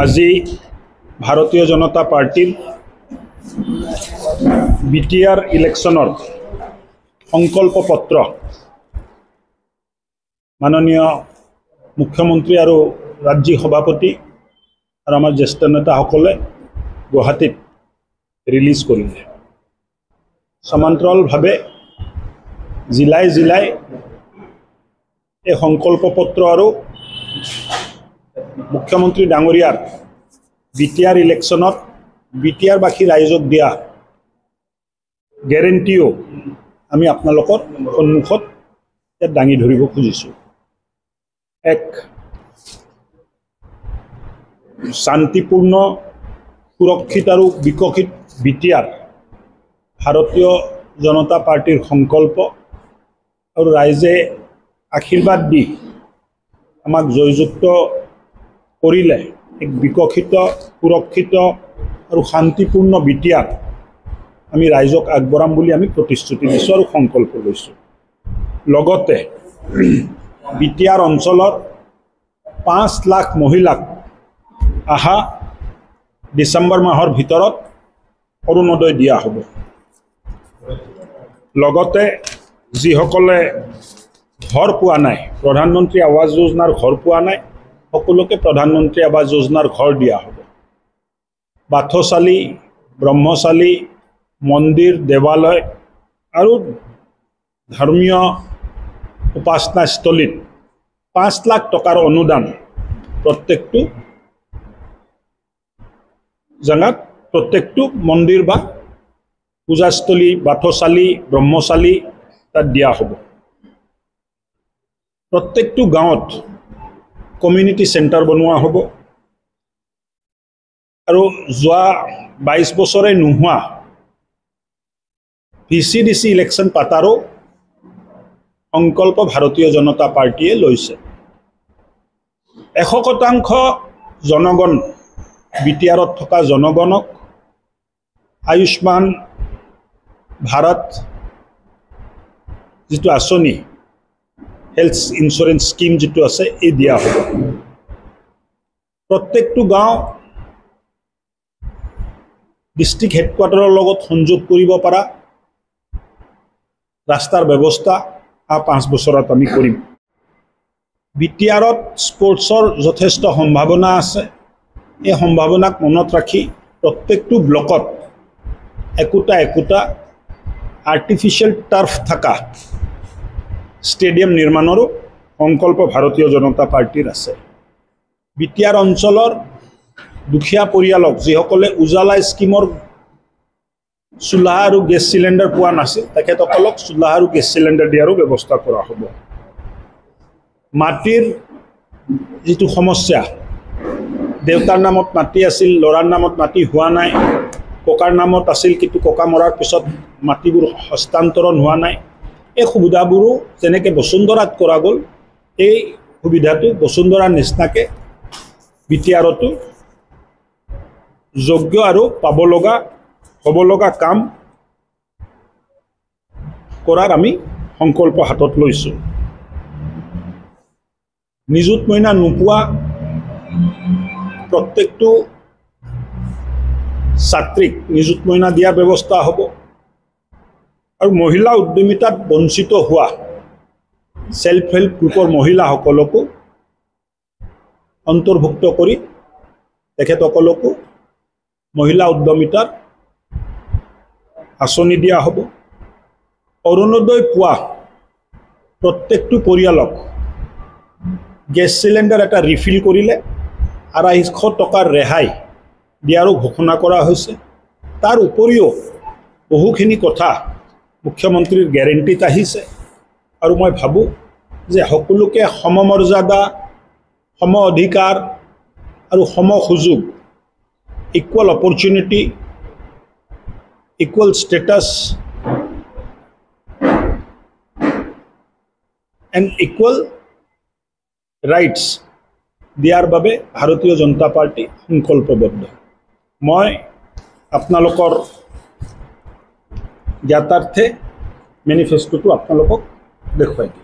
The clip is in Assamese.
আজি ভাৰতীয় জনতা পাৰ্টিৰ বিটিআৰ ইলেকশ্যনৰ সংকল্প পত্ৰ মাননীয় মুখ্যমন্ত্ৰী আৰু ৰাজ্যিক সভাপতি আৰু আমাৰ জ্যেষ্ঠ নেতাসকলে গুৱাহাটীত ৰিলিজ কৰিলে। সমান্তৰালভাৱে জিলাই জিলাই এই সংকল্প পত্ৰ আৰু মুখ্যমন্ত্ৰী ডাঙৰীয়াৰ বিটিআৰ ইলেকশ্যনত বিটিআৰবাসী ৰাইজক দিয়া গেৰেণ্টিও আমি আপোনালোকৰ সন্মুখত দাঙি ধৰিব খুজিছোঁ। এক শান্তিপূৰ্ণ সুৰক্ষিত আৰু বিকশিত বিটিআৰ ভাৰতীয় জনতা পাৰ্টিৰ সংকল্প আৰু ৰাইজে আশীৰ্বাদ দি আমাক জয়যুক্ত কৰিলে এক বিকশিত সুৰক্ষিত আৰু শান্তিপূৰ্ণ বিটিআৰ আমি ৰাইজক আগবঢ়াম বুলি আমি প্ৰতিশ্ৰুতি দিছোঁ আৰু সংকল্প লৈছোঁ। লগতে বিটিআৰ অঞ্চলৰ 5 লাখ মহিলাক অহা ডিচেম্বৰ মাহৰ ভিতৰত অৰুণোদয় দিয়া হ'ব। লগতে যিসকলে ঘৰ পোৱা নাই, প্ৰধানমন্ত্ৰী আৱাস যোজনাৰ ঘৰ পোৱা নাই, সকলোকে প্ৰধানমন্ত্ৰী আৱাস যোজনাৰ ঘৰ দিয়া হ'ব। বাথচালী, ব্ৰহ্মচালী, মন্দিৰ, দেৱালয় আৰু ধৰ্মীয় উপাসনাস্থলীত 5 লাখ টকাৰ অনুদান প্ৰত্যেকটো জেগাত, প্ৰত্যেকটো মন্দিৰ বা পূজাস্থলী, বাথচালী, ব্ৰহ্মচালী তাত দিয়া হ'ব। প্ৰত্যেকটো গাঁৱত কমিউনিটি চেণ্টাৰ বনোৱা হ'ব আৰু যোৱা 22 বছৰে নোহোৱা VCDC ইলেকশ্যন পাতাৰো সংকল্প ভাৰতীয় জনতা পাৰ্টিয়ে লৈছে। 100% জনগণ বিটিআৰত থকা জনগণক আয়ুষ্মান ভাৰত যিটো আঁচনি, হেল্থ ইঞ্চুৰেঞ্চ স্কিম যিটো আছে এই দিয়া হ'ব। প্ৰত্যেকটো গাঁও ডিষ্ট্ৰিক্ট হেডকোৱাৰ্টাৰৰ লগত সংযোগ কৰিব পৰা ৰাস্তাৰ ব্যৱস্থা 5 বছৰত আমি কৰিম। বিটিআৰত স্পৰ্টছৰ যথেষ্ট সম্ভাৱনা আছে। এই সম্ভাৱনাক মনত ৰাখি প্ৰত্যেকটো ব্লকত একোটা আৰ্টিফিচিয়েল টাৰ্ফ থকা ষ্টেডিয়াম নিৰ্মাণৰো সংকল্প ভাৰতীয় জনতা পাৰ্টিৰ আছে। বিটিআৰ অঞ্চলৰ দুখীয়া পৰিয়ালক যিসকলে উজালা স্কিমৰ চুলাহা আৰু গেছ চিলিণ্ডাৰ পোৱা নাছিল, তেখেতসকলক চুলাহা আৰু গেছ চিলিণ্ডাৰ দিয়াৰো ব্যৱস্থা কৰা হ'ব। মাটিৰ যিটো সমস্যা, দেউতাৰ নামত মাটি আছিল, ল'ৰাৰ নামত মাটি হোৱা নাই, ককাৰ নামত আছিল কিন্তু ককা মৰাৰ পিছত মাটিবোৰ হস্তান্তৰণ হোৱা নাই, এই সুবিধাবোৰো যেনেকৈ বসুন্ধৰাত কৰা গ'ল, এই সুবিধাটো বসুন্ধৰাৰ নিচিনাকৈ বিটিআৰতো যোগ্য আৰু হ'ব লগা কাম কৰাৰ আমি সংকল্প হাতত লৈছোঁ। নিযুত মইনা নোপোৱা প্ৰত্যেকটো ছাত্ৰীক নিযুত মইনা দিয়াৰ ব্যৱস্থা হ'ব আৰু মহিলা উদ্যমিতাত বঞ্চিত হোৱা সেল্ফ হেল্প গ্ৰুপৰ মহিলাসকলকো অন্তৰ্ভুক্ত কৰি তেখেতসকলকো মহিলা উদ্যমিতাৰ আঁচনি দিয়া হ'ব। অৰুণোদয় পোৱা প্ৰত্যেকটো পৰিয়ালক গেছ চিলিণ্ডাৰ এটা ৰিফিল কৰিলে 250 টকাৰ ৰেহাই দিয়াৰো ঘোষণা কৰা হৈছে। তাৰ উপৰিও বহুখিনি কথা মুখ্যমন্ত্ৰীৰ গেৰেণ্টিত আহিছে আৰু মই ভাবোঁ যে সকলোকে সমমৰ্যাদা, সম অধিকাৰ আৰু সম সুযোগ, equal opportunity, equal status and equal rights দিয়াৰ বাবে ভাৰতীয় জনতা পাৰ্টি সংকল্পবদ্ধ। মই আপোনালোকৰ জ্ঞাতাৰ্থে মেনিফেষ্টোটো আপোনালোকক দেখুৱাই দিম।